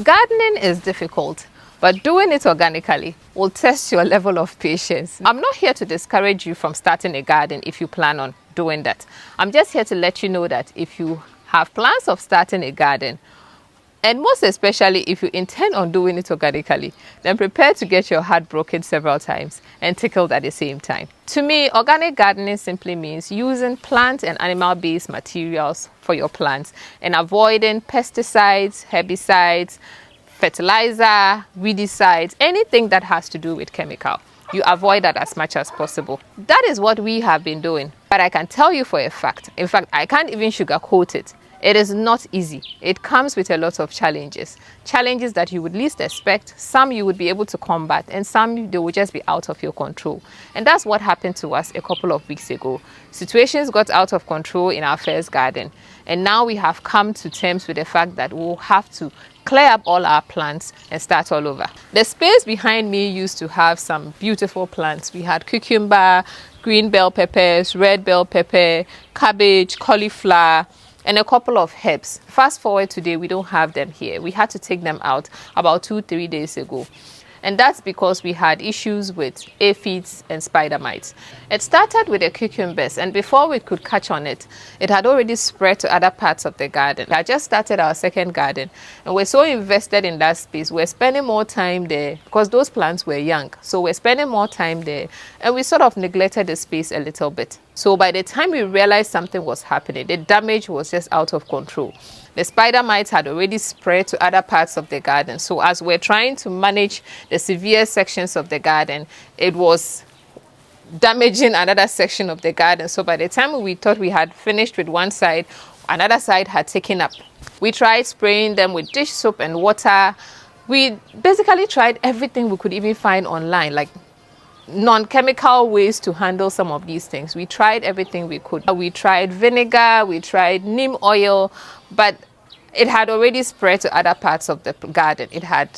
Gardening is difficult, but doing it organically will test your level of patience. I'm not here to discourage you from starting a garden if you plan on doing that. I'm just here to let you know that if you have plans of starting a garden, and most especially if you intend on doing it organically, then prepare to get your heart broken several times and tickled at the same time. To me, organic gardening simply means using plant and animal-based materials for your plants and avoiding pesticides, herbicides, fertilizer, weedicides, anything that has to do with chemical. You avoid that as much as possible. That is what we have been doing. But I can tell you for a fact, in fact, I can't even sugarcoat it. It is not easy. It comes with a lot of challenges. Challenges that you would least expect. Some you would be able to combat, and some they will just be out of your control. And that's what happened to us a couple of weeks ago. Situations got out of control in our first garden. And now we have come to terms with the fact that we'll have to clear up all our plants and start all over. The space behind me used to have some beautiful plants. We had cucumber, green bell peppers, red bell pepper, cabbage, cauliflower, and a couple of herbs. Fast forward today, we don't have them here. We had to take them out about 2-3 days ago. And that's because we had issues with aphids and spider mites. It started with the cucumbers, and before we could catch on it, it had already spread to other parts of the garden. I just started our second garden, and we're so invested in that space. We're spending more time there because those plants were young. So we're spending more time there, and we sort of neglected the space a little bit. So by the time we realized something was happening, the damage was just out of control. The spider mites had already spread to other parts of the garden. So as we're trying to manage the severe sections of the garden, it was damaging another section of the garden. So by the time we thought we had finished with one side, another side had taken up. We tried spraying them with dish soap and water. We basically tried everything we could even find online, like non-chemical ways to handle some of these things. We tried everything we could. We tried vinegar, we tried neem oil, but it had already spread to other parts of the garden. It had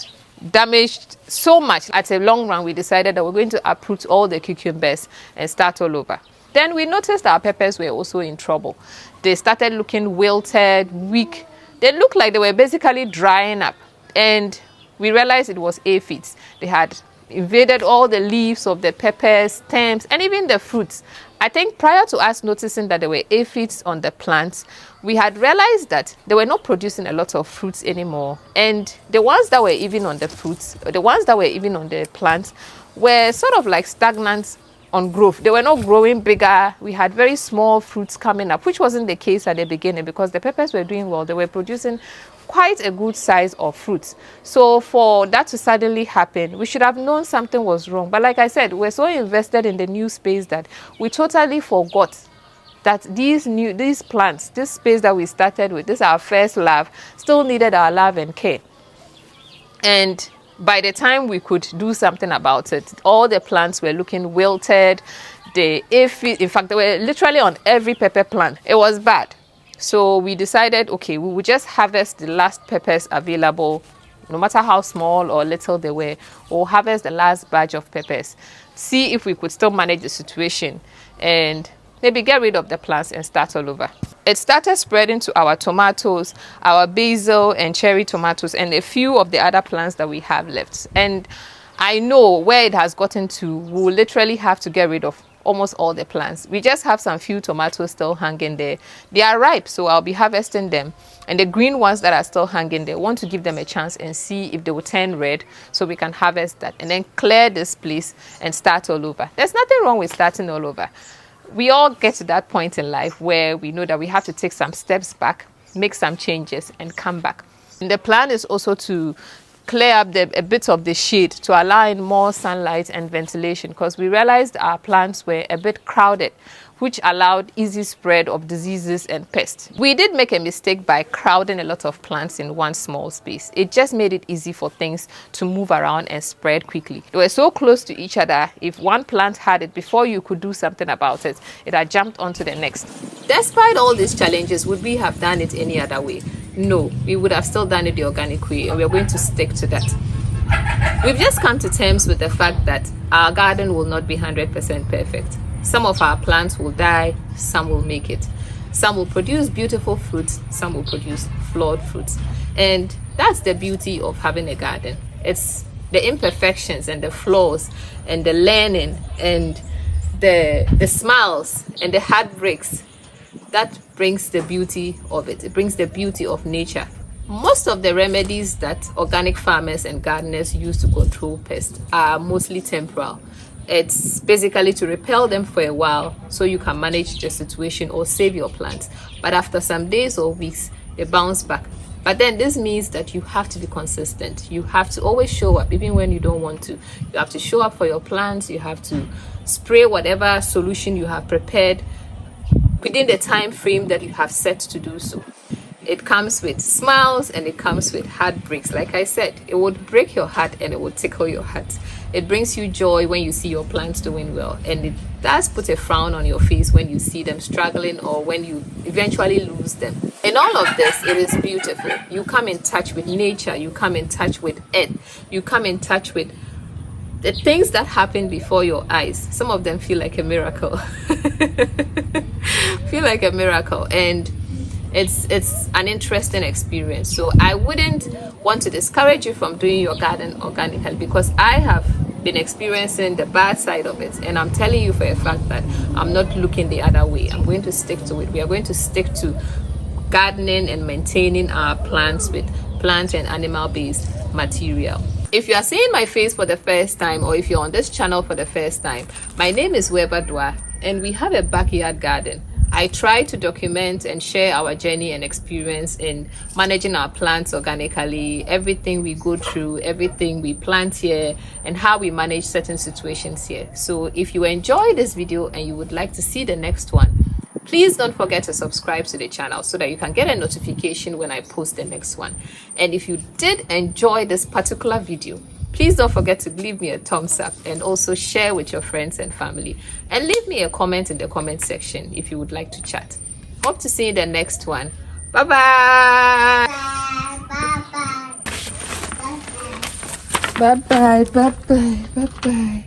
damaged so much. At a long run, we decided that we're going to uproot all the cucumbers and start all over. Then we noticed our peppers were also in trouble. They started looking wilted, weak. They looked like they were basically drying up. And we realized it was aphids. They had invaded all the leaves of the peppers, stems, and even the fruits. I think prior to us noticing that there were aphids on the plants, we had realized that they were not producing a lot of fruits anymore. And the ones that were even on the fruits, the ones that were even on the plants, were sort of like stagnant on growth. They were not growing bigger. We had very small fruits coming up, which wasn't the case at the beginning because the peppers were doing well. They were producing quite a good size of fruits. So for that to suddenly happen, we should have known something was wrong. But like I said, we're so invested in the new space that we totally forgot that these plants, this space that we started with, this our first love, still needed our love and care. And by the time we could do something about it, all the plants were looking wilted. In fact, they were literally on every pepper plant. It was bad. So we decided, okay, we would just harvest the last peppers available, no matter how small or little they were, or harvest the last batch of peppers, see if we could still manage the situation and maybe get rid of the plants and start all over. It started spreading to our tomatoes, our basil and cherry tomatoes, and a few of the other plants that we have left. And I know where it has gotten to, we'll literally have to get rid of almost all the plants. We just have some few tomatoes still hanging there. They are ripe, so I'll be harvesting them. And the green ones that are still hanging there, I want to give them a chance and see if they will turn red so we can harvest that and then clear this place and start all over. There's nothing wrong with starting all over. We all get to that point in life where we know that we have to take some steps back, make some changes and come back. And the plan is also to clear up a bit of the shade to allow in more sunlight and ventilation because we realized our plants were a bit crowded, which allowed easy spread of diseases and pests. We did make a mistake by crowding a lot of plants in one small space. It just made it easy for things to move around and spread quickly. They were so close to each other. If one plant had it, before you could do something about it, it had jumped onto the next. Despite all these challenges, would we have done it any other way? No, we would have still done it the organic way, and we're going to stick to that. We've just come to terms with the fact that our garden will not be 100% perfect. Some of our plants will die, some will make it. Some will produce beautiful fruits, some will produce flawed fruits. And that's the beauty of having a garden. It's the imperfections and the flaws and the learning and the smiles and the heartbreaks that brings the beauty of it. It brings the beauty of nature. Most of the remedies that organic farmers and gardeners use to control pests are mostly temporal. It's basically to repel them for a while so you can manage the situation or save your plants. But after some days or weeks, they bounce back. But then this means that you have to be consistent. You have to always show up even when you don't want to. You have to show up for your plants. You have to spray whatever solution you have prepared within the time frame that you have set to do so. It comes with smiles and it comes with heartbreaks. Like I said, it would break your heart and it would tickle your heart. It brings you joy when you see your plants doing well, and it does put a frown on your face when you see them struggling or when you eventually lose them. In all of this, it is beautiful. You come in touch with nature, you come in touch with earth, you come in touch with the things that happen before your eyes. Some of them feel like a miracle. Feel like a miracle, and it's an interesting experience. So I wouldn't want to discourage you from doing your garden organically, because I have been experiencing the bad side of it, and I'm telling you for a fact that I'm not looking the other way. I'm going to stick to it. We are going to stick to gardening and maintaining our plants with plant and animal based material. If you are seeing my face for the first time, or if you're on this channel for the first time, my name is Weber Dua, and we have a backyard garden. I try to document and share our journey and experience in managing our plants organically, everything we go through, everything we plant here, and how we manage certain situations here. So if you enjoy this video and you would like to see the next one, please don't forget to subscribe to the channel so that you can get a notification when I post the next one. And if you did enjoy this particular video, please don't forget to leave me a thumbs up and also share with your friends and family. And leave me a comment in the comment section if you would like to chat. Hope to see you in the next one. Bye-bye. Bye-bye. Bye-bye. Bye-bye. Bye-bye.